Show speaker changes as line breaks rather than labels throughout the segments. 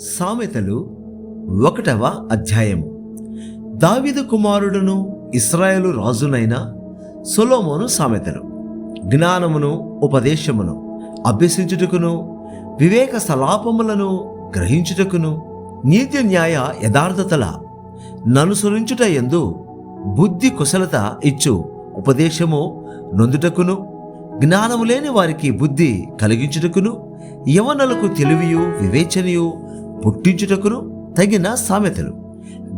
సామెతలు 1వ అధ్యాయము. దావీదు కుమారుడును ఇశ్రాయేలు రాజునైన సొలొమోను సామెతలు. జ్ఞానమును ఉపదేశమును అభ్యసించుటకును, వివేక సలాపములను గ్రహించుటకును, నీతి న్యాయ యథార్థతల ననుసరించుట యందు బుద్ధి కుశలత ఇచ్చు ఉపదేశము నొందుటకును, జ్ఞానము లేని వారికి బుద్ధి కలిగించుటకును, యవనులకు తెలివియు వివేచనయు పుట్టించుటకును తగిన సామెతలు.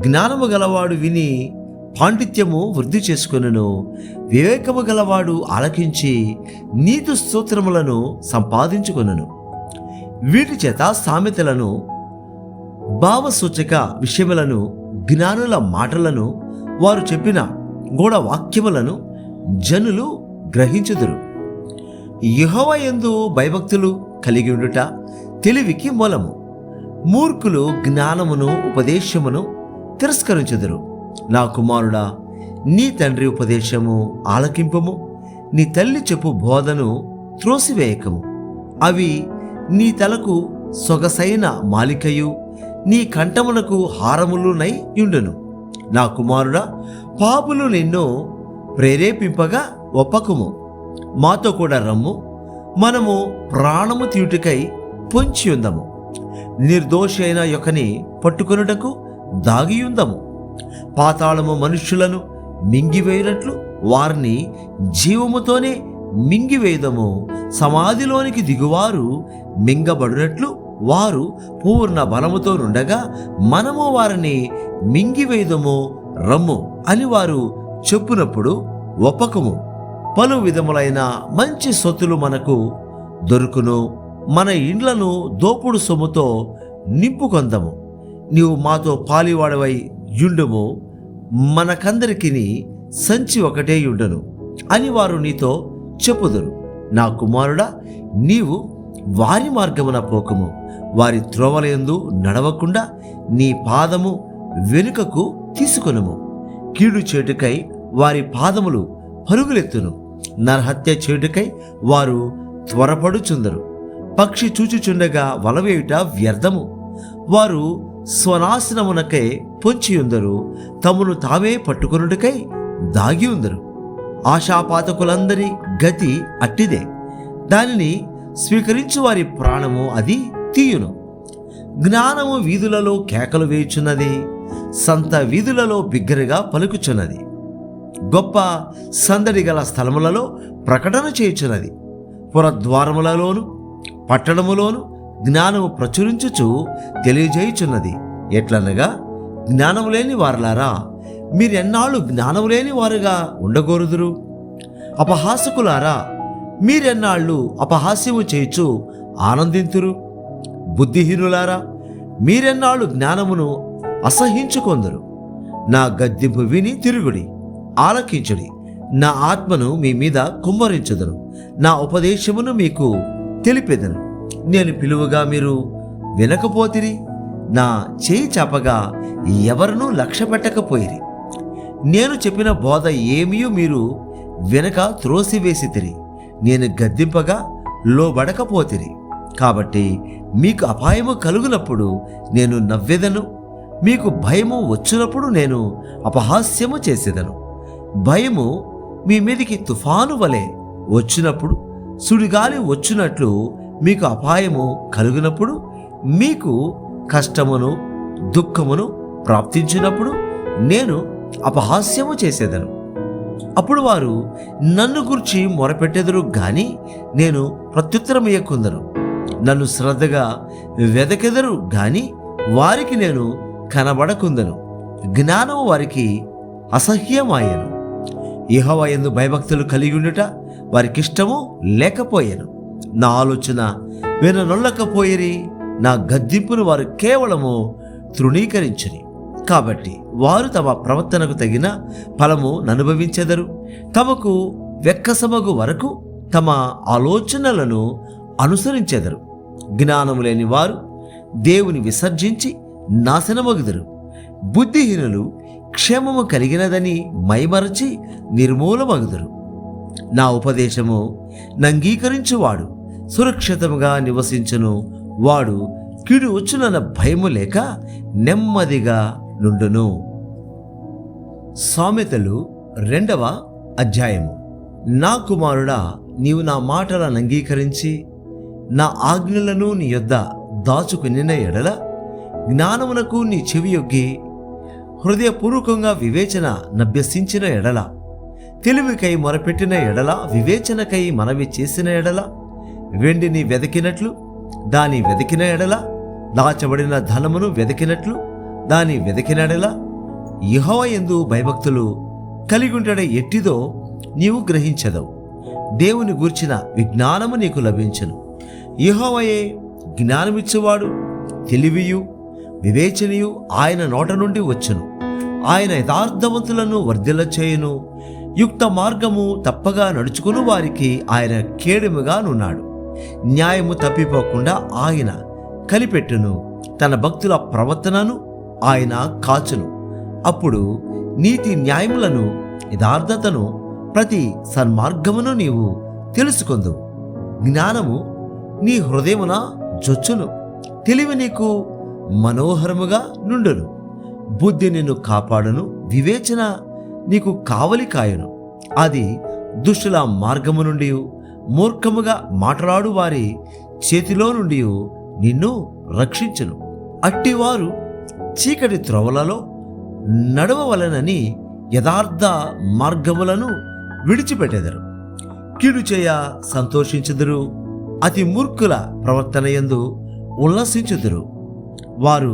జ్ఞానము గలవాడు విని పాండిత్యము వృద్ధి చేసుకొనును, వివేకము గలవాడు ఆలకించి నీతి స్తోత్రములను సంపాదించుకొనును. వీటి చేత సామెతలను, భావసూచక విషయములను, జ్ఞానుల మాటలను, వారు చెప్పిన గూఢ వాక్యములను జనులు గ్రహించుదురు. యెహోవా యందు భయభక్తులు కలిగి ఉండుట తెలివికి మూలము. మూర్ఖులు జ్ఞానమును ఉపదేశమును తిరస్కరించుదురు. నా కుమారుడా, నీ తండ్రి ఉపదేశము ఆలకింపము, నీ తల్లి చెప్పు బోధను త్రోసివేయకము. అవి నీ తలకు సొగసైన మాలికయు, నీ కంఠమునకు హారములునై యుండును. నా కుమారుడా, పాపులు నిన్ను ప్రేరేపింపగా ఒప్పకుము. మాతో కూడా రమ్ము, మనము ప్రాణము తీయుటకై పొంచి ఉందము. నిర్దోషి అయిన యొక్కని పట్టుకొనుటకు దాగియుందము. పాతాళము మనుష్యులను మింగివేయునట్లు వారిని జీవముతోనే మింగివేయుదము. సమాధిలోనికి దిగువారు మింగబడినట్లు వారు పూర్ణ బలముతో నుండగా మనము వారిని మింగివేయుదము రమ్ము అని వారు చెప్పునప్పుడు ఒప్పకము. పలు విధములైన మంచి సొత్తులు మనకు దొరుకును, మన ఇండ్లను దోపుడు సొమ్ముతో నింపుకొందము. నీవు మాతో పాలివాడవై యుండుము, మనకందరికి సంచి ఒకటే యుండును అని వారు నీతో చెప్పుదురు. నా కుమారుడా, నీవు వారి మార్గమున పోకము, వారి త్రోవలయందు నడవకుండా నీ పాదము వెనుకకు తీసుకొనుము. కీడు చేటుకై వారి పాదములు పరుగులెత్తును, నరహత్య చేటుకై వారు త్వరపడుచుందరు. పక్షి చూచుచుండగా వలవేయుట వ్యర్థము, వారు స్వనాశనమునకై పొంచియుందరు, తమను తామే పట్టుకొనుటకై దాగి ఉందరు. ఆశాపాతకులందరి గతి అట్టిదే, దానిని స్వీకరించు వారి ప్రాణము అది తీయును. జ్ఞానము వీధులలో కేకలు వేయుచున్నది, సంత వీధులలో బిగ్గరగా పలుకుచున్నది. గొప్ప సందడి గల స్థలములలో ప్రకటన చేయుచున్నది. పురద్వారములలోను పట్టణములోను జ్ఞానము ప్రచురించుచు తెలియజేయుచున్నది. ఎట్లనగా, జ్ఞానము లేని వారలారా, మీరెన్నాళ్ళు జ్ఞానము లేని వారుగా ఉండగోరుదురు? అపహాసకులారా, మీరెన్నాళ్ళు అపహాస్యము చేయుచు ఆనందింతురు? బుద్ధిహీనులారా, మీరెన్నాళ్ళు జ్ఞానమును అసహించుకొందురు? నా గద్దింపు విని తిరుగుడి, ఆలకించుడి. నా ఆత్మను మీ మీద కుమ్మరించుదను, నా ఉపదేశమును మీకు తెలిపెదను. నేను పిలువగా మీరు వినకపోతిరి, నా చేయి చాపగా ఎవరినూ లక్ష్య పెట్టకపోయిరి. నేను చెప్పిన బోధ ఏమీ మీరు వెనక త్రోసివేసితిరి, నేను గద్దింపగా లోబడకపోతిరి. కాబట్టి మీకు అపాయము కలుగునప్పుడు నేను నవ్వెదను, మీకు భయము వచ్చినప్పుడు నేను అపహాస్యము చేసేదను. భయము మీ మీదికి తుఫాను వలె వచ్చినప్పుడు, సుడిగాలి వచ్చినట్లు మీకు అపాయము కలుగునప్పుడు, మీకు కష్టమును దుఃఖమును ప్రాప్తించినప్పుడు నేను అపహాస్యము చేసేదను. అప్పుడు వారు నన్ను గురించి మొరపెట్టెదరు గాని నేను ప్రత్యుత్తరమియ్యకుందను. నన్ను శ్రద్ధగా వెదకెదరు గాని వారికి నేను కనబడకుందను. జ్ఞానము వారికి అసహ్యమాయను. యెహోవా యందు భయభక్తులు కలిగి ఉండుట వారికిష్టము లేకపోయాను. నా ఆలోచన విననొల్లకపోయిరి, నా గద్దింపును వారు కేవలము తృణీకరించని. కాబట్టి వారు తమ ప్రవర్తనకు తగిన ఫలము అనుభవించెదరు. తమకు వెక్కసమగు వరకు తమ ఆలోచనలను అనుసరించెదరు. జ్ఞానము లేని వారు దేవుని విసర్జించి నాశనమగుదురు. బుద్ధిహీనులు క్షేమము కలిగినదని మైమరచి నిర్మూలమగుదురు. నా ఉపదేశము నంగీకరించువాడు సురక్షితముగా నివసించును, వాడు కీడు వచ్చునన్న భయము లేక నెమ్మదిగా నుండును. సామెతలు 2వ అధ్యాయము. నా కుమారుడా, నీవు నా మాటలను అంగీకరించి నా ఆజ్ఞలను నీ యొద్ద దాచుకునిన ఎడల, జ్ఞానమునకు నీ చెవియొగ్గి హృదయపూర్వకంగా వివేచన నభ్యసించిన ఎడల, తెలివికై మొరపెట్టిన ఎడల, వివేచనకై మనవి చేసిన ఎడల, వెండిని వెదకినట్లు దాని వెదకిన ఎడల, దాచబడిన ధనమును వెదకినట్లు దాని వెదకిన ఎడల, యెహోవా యందు భయభక్తులు కలిగుంటడ ఎట్టిదో నీవు గ్రహించదవు. దేవుని గూర్చిన విజ్ఞానము నీకు లభించును. యెహోవాయే జ్ఞానమిచ్చువాడు, తెలివియు వివేచనయు ఆయన నోట నుండి వచ్చును. ఆయన యథార్థవంతులను వర్ధిల్ల చేయును. యుక్త మార్గము తప్పగా నడుచుకుని వారికి ఆయన కేడెముగా నున్నాడు. న్యాయము తప్పిపోకుండా ఆయన కనిపెట్టును. తన భక్తుల ప్రవర్తనను ఆయన కాచును. అప్పుడు నీతి న్యాయములను, యథార్థతను, ప్రతి సన్మార్గమును నీవు తెలుసుకొందువు. జ్ఞానము నీ హృదయమున జొచ్చును. తెలివి నీకు మనోహరముగా నుండును. బుద్ధి నిన్ను కాపాడును. వివేచన నీకు కావలి కాయును. అది దుష్టుల మార్గము నుండి, మూర్ఖముగా మాట్లాడు వారి చేతిలో నుండి నిన్ను రక్షించును. అట్టివారు చీకటి త్రోవలలో నడవవలెనని యథార్థ మార్గములను విడిచిపెట్టెదరు. కీడు చేయ సంతోషించుదురు. అతి మూర్ఖుల ప్రవర్తన యందు ఉల్లసించుదురు. వారు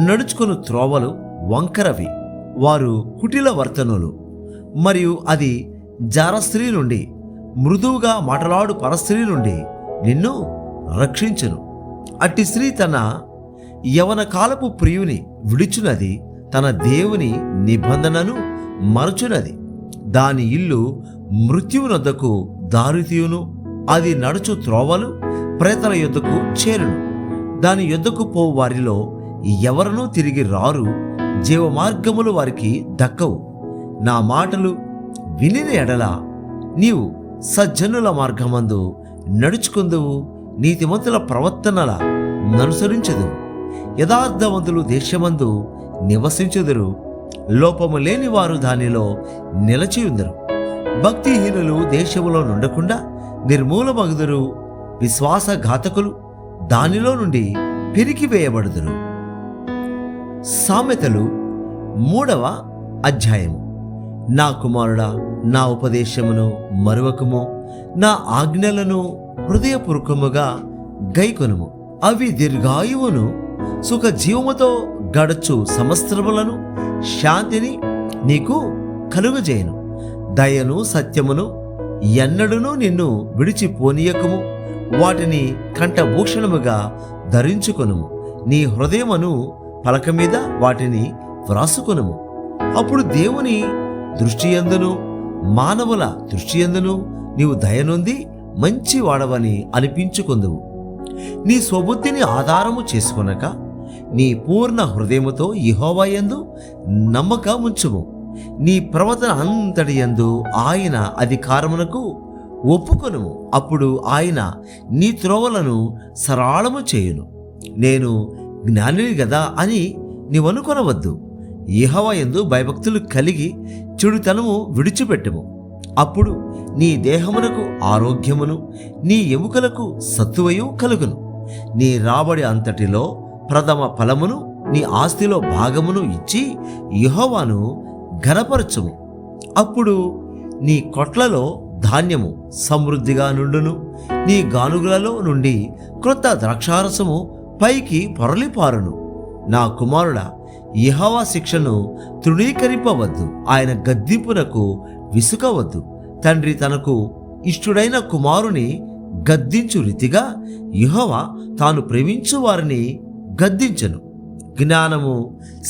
నడుచుకుని త్రోవలు వంకరవి. వారు కుటిల వర్తనులు. మరియు అది జారస్త్రీ నుండి, మృదువుగా మాటలాడు పరస్త్రీ నుండి నిన్ను రక్షించును. అట్టి స్త్రీ తన యవన కాలపు ప్రియుని విడిచునది. తన దేవుని నిబంధనను మరచునది. దాని ఇల్లు మృత్యువునొద్దకు దారితీయును. అది నడుచు త్రోవలు ప్రేతల యొద్దకు చేరును. దాని యొద్దకు పోవు వారిలో ఎవరనూ తిరిగి రారు. జీవమార్గములు వారికి దక్కవు. నా మాటలు వినిన ఎడల నీవు సజ్జనుల మార్గమందు నడుచుకుందువు. నీతిమంతుల ప్రవర్తనల ననుసరించదు. యథార్థవంతులు దేశమందు నివసించుదురు. లోపము లేని వారు దానిలో నిలచియుందరు. భక్తిహీనులు దేశములో నుండకుండా నిర్మూలమగుదురు. విశ్వాసఘాతకులు దానిలో నుండి పెరికివేయబడుదురు. సామెతలు 3వ అధ్యాయము. నా కుమారుడా, నా ఉపదేశమును మరువకుము. నా ఆజ్ఞలను హృదయపూర్వకముగా గైకొనుము. అవి దీర్ఘాయువును, సుఖ జీవముతో గడచు సంవత్సరములను, శాంతిని నీకు కలుగజేయును. దయను సత్యమును ఎన్నడూనూ నిన్ను విడిచిపోనీయకము. వాటిని కంఠభూషణముగా ధరించుకొనుము. నీ హృదయమును పలక మీద వాటిని వ్రాసుకొనుము. అప్పుడు దేవుని దృష్టియందును మానవుల దృష్టియందును నీవు దయనొంది మంచి వాడవని అనిపించుకొందువు. నీ స్వబుద్ధిని ఆధారము చేసుకొనక నీ పూర్ణ హృదయముతో యెహోవా యందు నమ్మకముంచుము. నీ ప్రవర్తన అంతటి యందు ఆయన అధికారమునకు ఒప్పుకొనుము. అప్పుడు ఆయన నీ త్రోవలను సరళము చేయును. నేను జ్ఞానిని గదా అని నీవనుకొనవద్దు. యెహోవా యందు భయభక్తులు కలిగి చెడుతనము విడిచిపెట్టుము. అప్పుడు నీ దేహమునకు ఆరోగ్యమును, నీ ఎముకలకు సత్తువయు కలుగును. నీ రాబడి అంతటిలో ప్రథమ ఫలమును, నీ ఆస్తిలో భాగమును ఇచ్చి యెహోవాను ఘనపరచుము. అప్పుడు నీ కొట్లలో ధాన్యము సమృద్ధిగా నుండును. నీ గానుగులలో నుండి క్రొత్త ద్రాక్షారసము పైకి పొరలిపారును. నా కుమారుడా, యెహోవా శిక్షను తృణీకరింపవద్దు. ఆయన గద్దింపునకు విసుకవద్దు. తండ్రి తనకు ఇష్టుడైన కుమారుని గద్దించు రీతిగా యెహోవా తాను ప్రేమించు వారిని గద్దించను. జ్ఞానము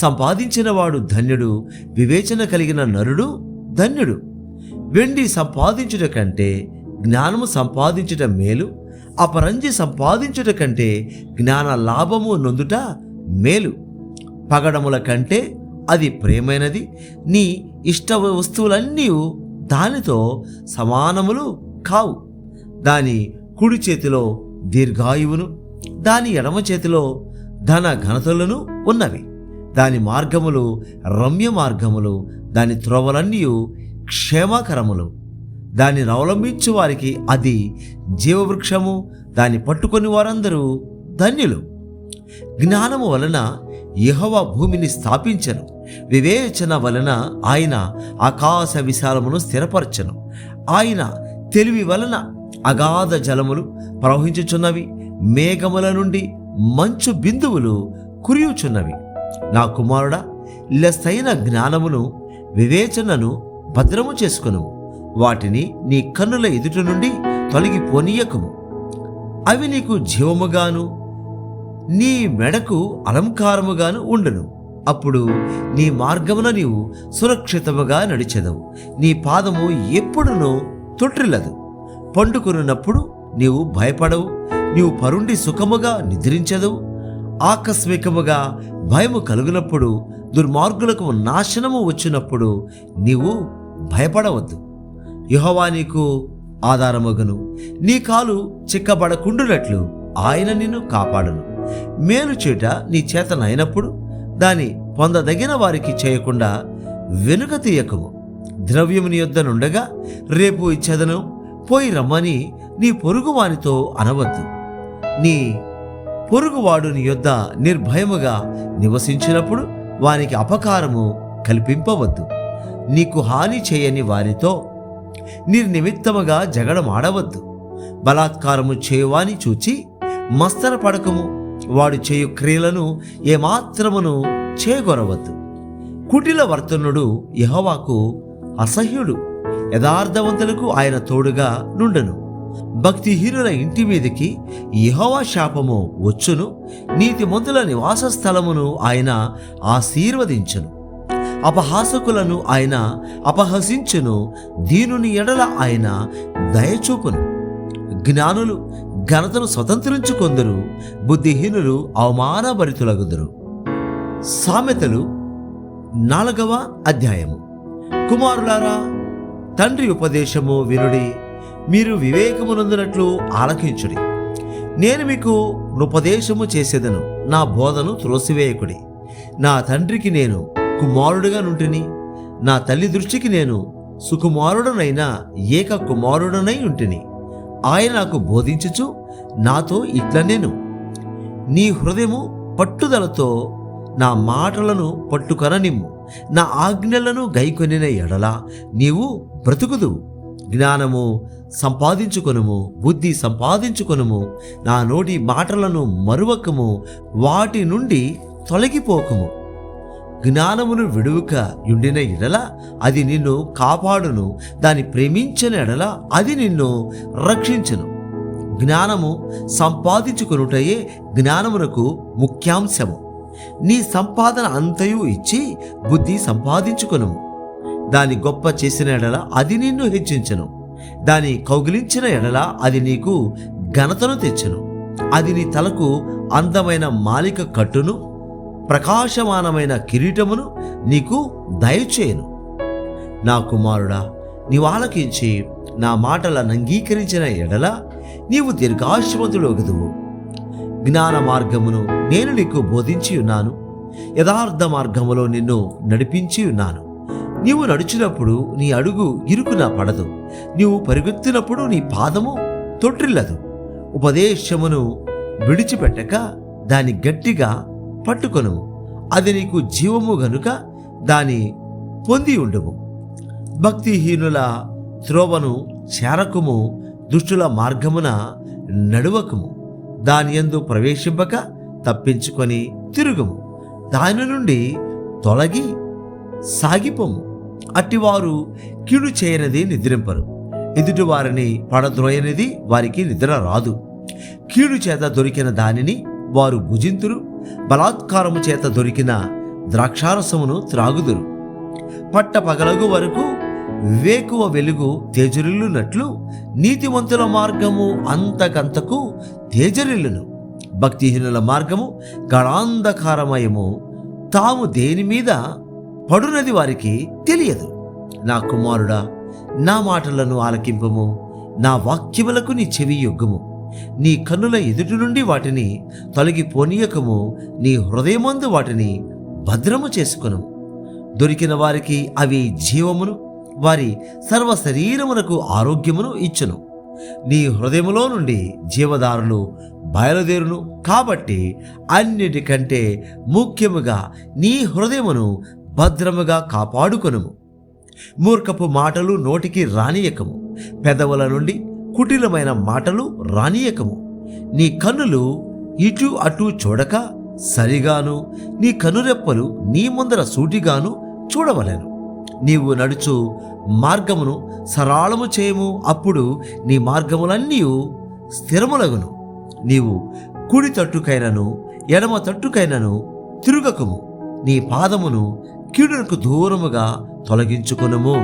సంపాదించినవాడు ధన్యుడు. వివేచన కలిగిన నరుడు ధన్యుడు. వెండి సంపాదించుట కంటే జ్ఞానము సంపాదించుట మేలు. అపరంజి సంపాదించుట కంటే జ్ఞాన లాభము నొందుట మేలు. పగడముల కంటే అది ప్రేమైనది. నీ ఇష్ట వస్తువులన్నీ దానితో సమానములు కావు. దాని కుడి చేతిలో దీర్ఘాయువును, దాని ఎడమ చేతిలో ధన ఘనతలను ఉన్నవి. దాని మార్గములు రమ్య మార్గములు, దాని త్రోవలన్నీ క్షేమకరములు. దానిని అవలంబించు వారికి అది జీవవృక్షము, దాన్ని పట్టుకొని వారందరూ ధన్యులు. జ్ఞానము వలన యెహోవా భూమిని స్థాపించెను, వివేచన వలన ఆయన ఆకాశ విశాలమును స్థిరపరచెను. ఆయన తెలివి వలన అగాధ జలములు ప్రవహించుచున్నవి, మేఘముల నుండి మంచు బిందువులు కురియుచున్నవి. నా కుమారుడా, లెస్సైన జ్ఞానమును వివేచనను భద్రము చేసుకును. వాటిని నీ కన్నుల ఎదుట నుండి తొలగిపోనీయకము. అవి నీకు జీవముగాను నీ మెడకు అలంకారముగాను ఉండును. అప్పుడు నీ మార్గమున నీవు సురక్షితముగా నడిచెదవు. నీ పాదము ఎప్పుడునూ తొట్టిల్లదు. పండుకొనున్నప్పుడు నీవు భయపడవు. నీవు పరుండి సుఖముగా నిద్రించెదవు. ఆకస్మికముగా భయము కలుగునప్పుడు, దుర్మార్గులకు నాశనము వచ్చినప్పుడు నీవు భయపడవద్దు. యెహోవా నీకు ఆధారమగును. నీ కాలు చిక్కబడకుండునట్లు ఆయన నిన్ను కాపాడును. మేలు చేట నీ చేతనైనప్పుడు దాని పొందదగిన వారికి చేయకుండా వెనుక తీయకము. ద్రవ్యము నీ యొద్ద నుండగా రేపు ఇచ్చేదను, పోయి రమ్మని నీ పొరుగువానితో అనవద్దు. నీ పొరుగువాడు నీ యొద్ద నిర్భయముగా నివసించినప్పుడు వానికి అపకారము కల్పింపవద్దు. నీకు హాని చేయని వారితో నిర్నిమిత్తముగా జగడమాడవద్దు. బలాత్కారము చేయువాని చూచి మస్తర పడకము. వాడు చేయు క్రియలను ఏమాత్రమును చేయగొరవద్దు. కుటిల వర్తనుడు యెహోవాకు అసహ్యుడు, యథార్థవంతులకు ఆయన తోడుగా నుండును. భక్తిహీనుల ఇంటి మీదకి యెహోవా శాపము వచ్చును. నీతిమంతుల నివాస స్థలమును ఆయన ఆశీర్వదించును. అపహాసకులను ఆయన అపహసించును. దీనుని ఎడల ఆయన దయచూపును. జ్ఞానులు ఘనతను స్వతంత్రించుకొందరు, బుద్ధిహీనులు అవమానభరితులగుదురు. సామెతలు 4వ అధ్యాయము. కుమారులారా, తండ్రి ఉపదేశము వినుడి, మీరు వివేకమునందునట్లు ఆలకించుడి. నేను మీకు ఉపదేశము చేసేదను, నా బోధను త్రోసివేయకుడి. నా తండ్రికి నేను కుమారుడుగా నుంటిని, నా తల్లి దృష్టికి నేను సుకుమారుడనైన ఏక కుమారుడనై ఉంటిని. ఆయన నాకు బోధించుచు నాతో ఇట్లనేను, నీ హృదయము పట్టుదలతో నా మాటలను పట్టుకొననిమ్ము. నా ఆజ్ఞలను గైకొనిన ఎడల నీవు బ్రతుకుదువు. జ్ఞానము సంపాదించుకొనుము, బుద్ధి సంపాదించుకొనుము. నా నోటి మాటలను మరువకము, వాటి నుండి తొలగిపోకము. జ్ఞానమును విడువక యుండిన ఎడల అది నిన్ను కాపాడును. దాన్ని ప్రేమించిన ఎడల అది నిన్ను రక్షించును. జ్ఞానము సంపాదించుకొనుటయే జ్ఞానమునకు ముఖ్యాంశము. నీ సంపాదన అంతయు ఇచ్చి బుద్ధి సంపాదించుకొనుము. దాని గొప్ప చేసిన ఎడల అది నిన్ను హెచ్చించును. దాని కౌగిలించిన ఎడల అది నీకు ఘనతను తెచ్చును. అది నీ తలకు అందమైన మాలిక కట్టును, ప్రకాశమానమైన కిరీటమును నీకు దయచేయను. నా కుమారుడా, నీవు ఆలకించి నా మాటలను అంగీకరించిన ఎడల నీవు దీర్ఘాయుష్మంతుడొగుదువు. జ్ఞాన మార్గమును నేను నీకు బోధించి ఉన్నాను, యథార్థ మార్గములో నిన్ను నడిపించి ఉన్నాను. నీవు నడిచినప్పుడు నీ అడుగు ఇరుకున పడదు, నీవు పరిగెత్తినప్పుడు నీ పాదము తొట్టిల్లదు. ఉపదేశమును విడిచిపెట్టక దాని గట్టిగా పట్టుకొను. అది నీకు జీవము గనుక దాని పొంది ఉండుము. భక్తిహీనుల త్రోవను చేరకుము, దుష్టుల మార్గమున నడువకుము. దాని యందు ప్రవేశింపక తప్పించుకొని తిరుగుము. దాని నుండి తొలగి సాగిపోము. అట్టివారు కీడు చేయనిది నిద్రింపరు, ఎదుటి వారిని పడద్రోయనిది వారికి నిద్ర రాదు. కీడు చేత దొరికిన దానిని వారు భుజింతురు, బలాత్కారము చేత దొరికిన ద్రాక్షారసమును త్రాగుదురు. పట్ట పగలగు వరకు వేకువ వెలుగు తేజరిల్లునట్లు నీతిమంతుల మార్గము అంతకంతకు తేజరిల్లును. భక్తిహీనుల మార్గము గడాంధకారమయము, తాము దేని మీద పడునది వారికి తెలియదు. నా కుమారుడా, నా మాటలను ఆలకింపము, నా వాక్యములకు నీ చెవి యొగ్గుము. నీ కన్నుల ఎదుటి నుండి వాటిని తొలగిపోనీయకము, నీ హృదయమందు వాటిని భద్రము చేసుకొను. దొరికిన వారికి అవి జీవమును, వారి సర్వ శరీరమునకు ఆరోగ్యమును ఇచ్చును. నీ హృదయములో నుండి జీవదారులు బయలుదేరును. కాబట్టి అన్నిటికంటే ముఖ్యముగా నీ హృదయమును భద్రముగా కాపాడుకొనుము. మూర్ఖపు మాటలు నోటికి రానియకము, పెదవుల నుండి కుటిలమైన మాటలు రానియకము. నీ కన్నులు ఇటు అటు చూడక సరిగాను, నీ కనురెప్పలు నీ ముందర సూటిగాను చూడవలెను. నీవు నడుచు మార్గమును సరళము చేయము, అప్పుడు నీ మార్గములన్నీ స్థిరములగును. నీవు కుడి తట్టుకైనను ఎడమ తట్టుకైనను తిరుగకము. నీ పాదమును కీడునకు దూరముగా తొలగించుకొనుము.